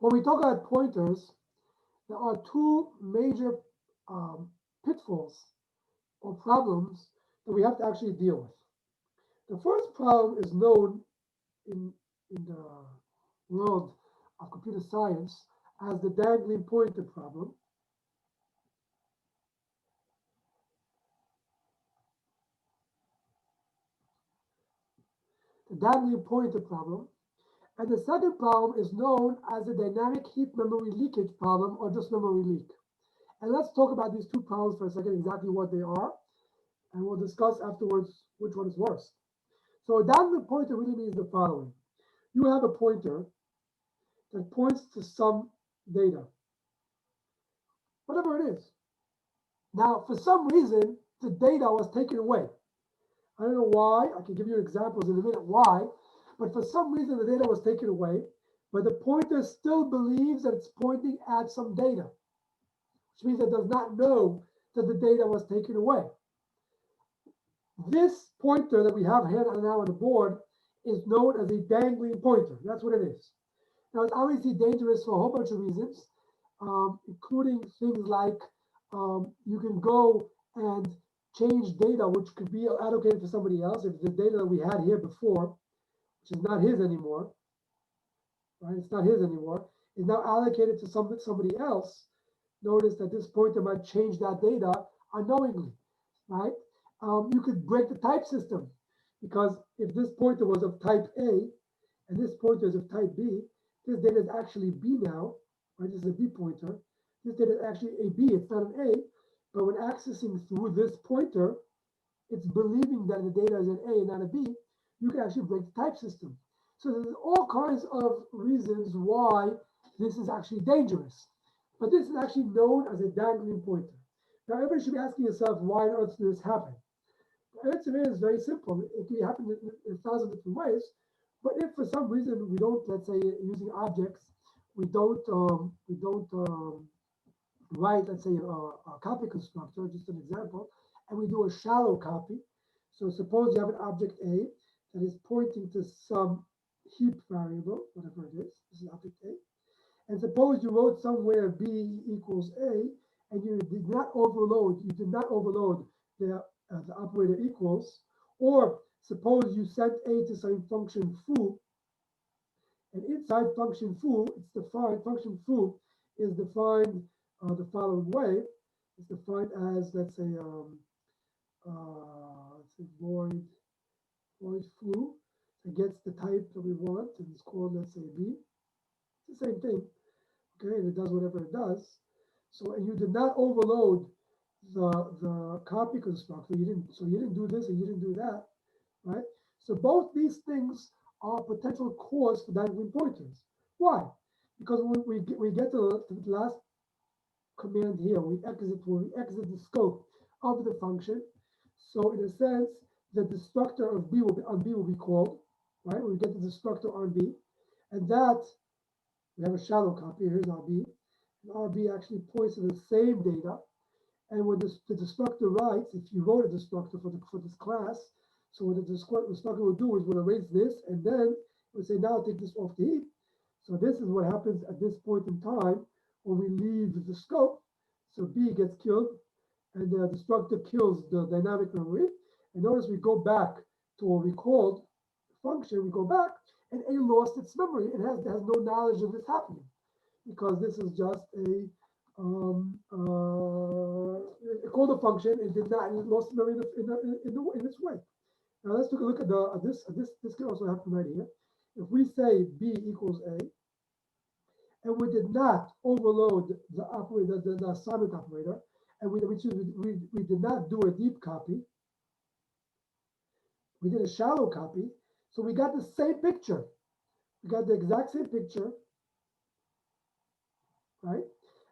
When we talk about pointers, there are two major pitfalls or problems that we have to actually deal with. The first problem is known in, in the world of computer science as the dangling pointer problem. The dangling pointer problem. And the second problem is known as the dynamic heap memory leakage problem or just memory leak. And let's talk about these two problems for a second, exactly what they are, and we'll discuss afterwards which one is worse. So a dangling pointer really means the following. You have a pointer that points to some data, whatever it is. Now, for some reason, the data was taken away. I don't know why. I can give you examples in a minute why. But for some reason, the data was taken away. But the pointer still believes that it's pointing at some data, which means it does not know that the data was taken away. This pointer that we have here now on the board is known as a dangling pointer. That's what it is. Now, it's obviously dangerous for a whole bunch of reasons, including things like you can go and change data which could be allocated to somebody else. If the data that we had here before, which is not his anymore, right? It's not his anymore, is now allocated to somebody else. Notice that this pointer might change that data unknowingly, right? You could break the type system because if this pointer was of type A and this pointer is of type B, this data is actually B now, right? This is a B pointer. This data is actually a B, it's not an A, but when accessing through this pointer, it's believing that the data is an A and not a B. You can actually break the type system. So there's all kinds of reasons why this is actually dangerous. But this is actually known as a dangling pointer. Now everybody should be asking yourself, why on earth did this happen? The answer is very simple. It can happen in 1,000 different ways. But if for some reason we don't, let's say using objects, we don't write, let's say, a copy constructor, just an example, and we do a shallow copy. So suppose you have an object A that is pointing to some heap variable, whatever it is. This is object A. And suppose you wrote somewhere B equals A, and you did not overload the operator equals, or suppose you set A to some function foo, and inside function foo, it's defined, function foo is defined the following way. It's defined as, let's say void foo. It gets the type that we want, and it's called, let's say, B. It's the same thing, okay, and it does whatever it does. So, and you did not overload the copy constructor. You didn't do this and you didn't do that, right? So both these things are potential cause for dangling pointers. Why? Because when we get to the last command here, when we exit the scope of the function. So in a sense, the destructor of B will be called, right? We get the destructor on B, and that we have a shallow copy. Here's RB. And RB actually points to the same data. And when the destructor writes, if you wrote a destructor for this class, so what the destructor will do is will erase this, and then it will say, now take this off the heap. So this is what happens at this point in time when we leave the scope. So B gets killed, and the destructor kills the dynamic memory. And notice we go back to what we called function. We go back, and A lost its memory. It has no knowledge of this happening because this is just a it called a function. It did not. It lost memory in its way. Now let's take a look at this can also happen right here. If we say B equals A, and we did not overload the operator, the assignment operator, and we did not do a deep copy, we did a shallow copy, so we got the same picture. We got the exact same picture, right?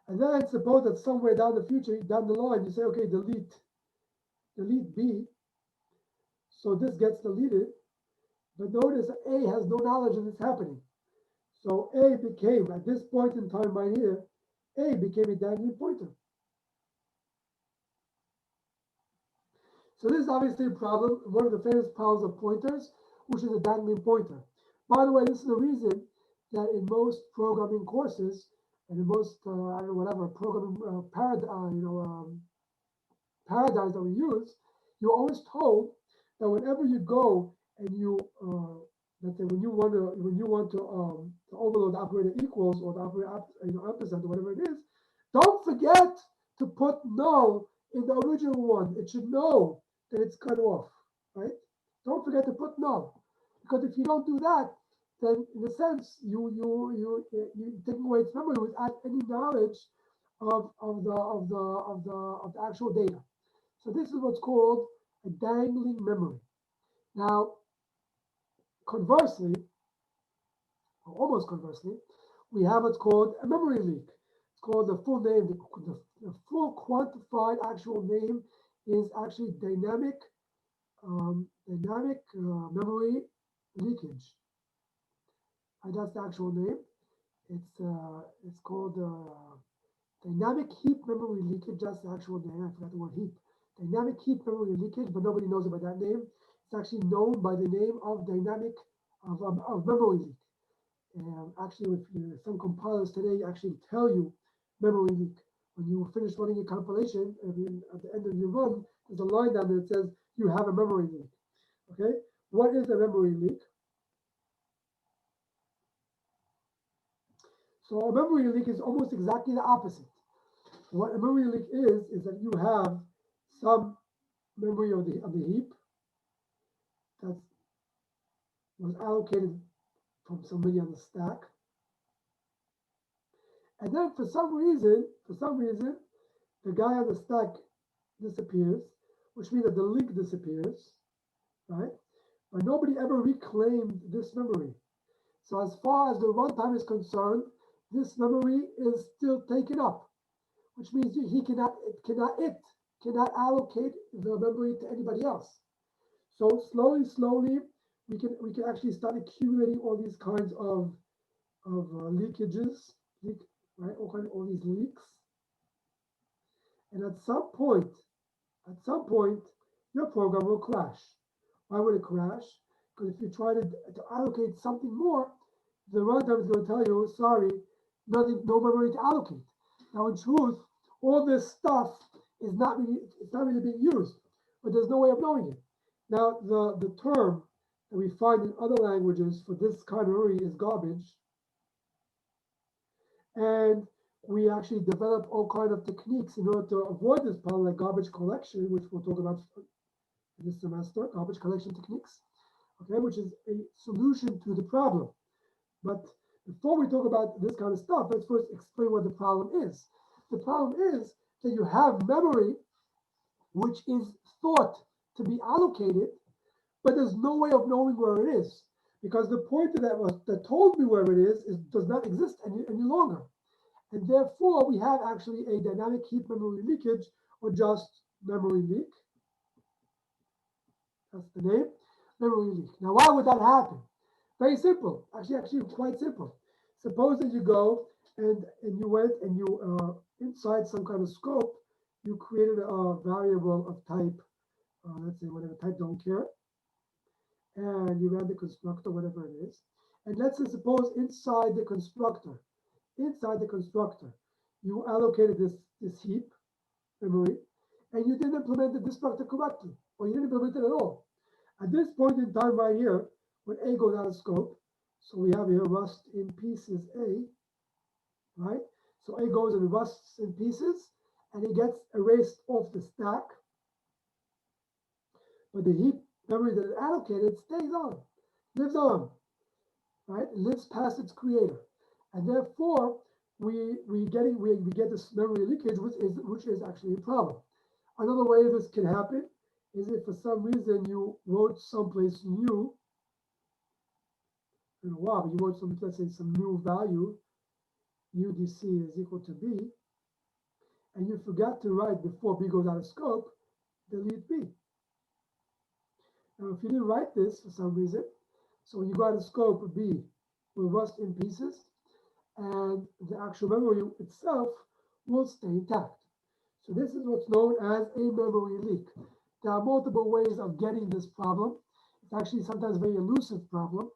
And then suppose that somewhere down the line, you say, okay, delete B. So this gets deleted. But notice A has no knowledge of this happening. So A became, at this point in time right here, A became a dangling pointer. So this is obviously a problem, one of the famous problems of pointers, which is a dangling pointer. By the way, this is the reason that in most programming courses and in most I don't know whatever programming paradigms that we use, you're always told that whenever you go and you let's say when you want to overload the operator equals or the operator ampersand or whatever it is, don't forget to put null in the original one. It should know that it's cut off, right? Don't forget to put null, because if you don't do that, then in a sense you taking away its memory without any knowledge of the actual data. So this is what's called a dangling memory. Now, conversely, or almost conversely, we have what's called a memory leak. It's called the full name, the full quantified actual name is actually dynamic memory leakage. That's the actual name. It's called dynamic heap memory leakage. That's the actual name. I forgot the word heap. Dynamic heap memory leakage, but nobody knows about that name. It's actually known by the name of dynamic of memory leak. And actually, with some compilers today actually tell you memory leak. When you finish running your compilation, at the end of your run, there's a line down there that says you have a memory leak. Okay, what is a memory leak? So a memory leak is almost exactly the opposite. What a memory leak is that you have some memory of the heap that was allocated from somebody on the stack, and then for some reason, the guy on the stack disappears, which means that the link disappears, right? But nobody ever reclaimed this memory. So as far as the runtime is concerned, this memory is still taken up, which means he cannot allocate the memory to anybody else. So slowly, we can actually start accumulating all these kinds of leakages, right? All these leaks, and at some point, your program will crash. Why would it crash? Because if you try to allocate something more, the runtime is going to tell you, sorry, nothing, no memory to allocate. Now, in truth, all this stuff it's not really being used, but there's no way of knowing it. Now, the term that we find in other languages for this kind of memory is garbage, and we actually develop all kind of techniques in order to avoid this problem, like garbage collection, which we'll talk about this semester, garbage collection techniques, okay, which is a solution to the problem. But before we talk about this kind of stuff, let's first explain what the problem is. The problem is that you have memory which is thought to be allocated, but there's no way of knowing where it is, because the pointer that told me where it is does not exist any longer. And therefore, we have actually a dynamic heap memory leakage, or just memory leak. That's the name, memory leak. Now, why would that happen? Very simple. Actually, quite simple. Suppose that you go and you went and you inside some kind of scope, you created a variable of type, let's say whatever type, don't care, and you ran the constructor, whatever it is. And let's say suppose inside the constructor, you allocated this heap memory, and you didn't implement the destructor correctly, or you didn't implement it at all. At this point in time right here, when A goes out of scope, so we have here rust in pieces A, right? So A goes and rusts in pieces, and it gets erased off the stack, but the heap memory that it allocated stays on, lives on, right? It lives past its creator, and therefore we get this memory leakage, which is actually a problem. Another way this can happen is if for some reason you wrote someplace new in a while, but you wrote some, let's say, some new value, UDC is equal to B, and you forgot to write before B goes out of scope, delete B. Now, if you didn't write this for some reason, so when you go out of scope, B will rust in pieces, and the actual memory itself will stay intact. So this is what's known as a memory leak. There are multiple ways of getting this problem. It's actually sometimes a very elusive problem.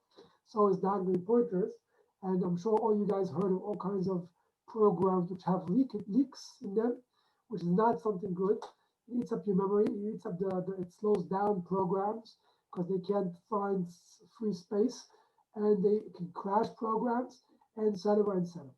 So is dangling pointers. And I'm sure all you guys heard of all kinds of programs which have leaks in them, which is not something good. It eats up your memory. It eats up it slows down programs because they can't find free space, and they can crash programs, and et cetera, et cetera.